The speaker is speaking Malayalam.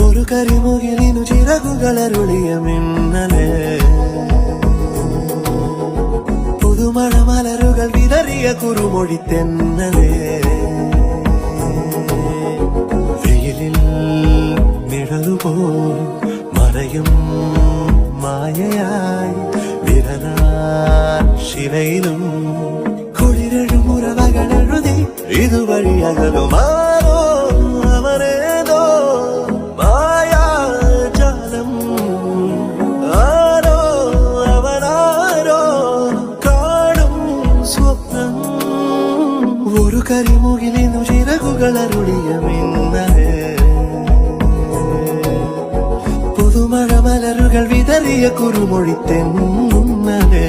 ഒരു കരിമുകിലിനു ചിറകുകളരുളിയ മിന്നലേ, പുതുമഴ മലരുകൾ വിതറിയ കുറുമൊഴി തെന്നലേ, വെയിലിൽ നിഴലുപോൽ മറയും മായയായി വിരലാൽ ശിലയിലും കുളിരഴുമുറവകളെഴുതി ഇതുവഴി അകലുമാറോ അവരേതോ മായാജാലം. ആരോ അവനാരോ കാണും സ്വപ്നം. ഒരു കരിമുകിലിനു ചിറകുകളരുളിയ മിന്നലേ, പുതുമഴ മലരുകൾ വിതറിയ കുറുമൊഴി തെന്നലേ.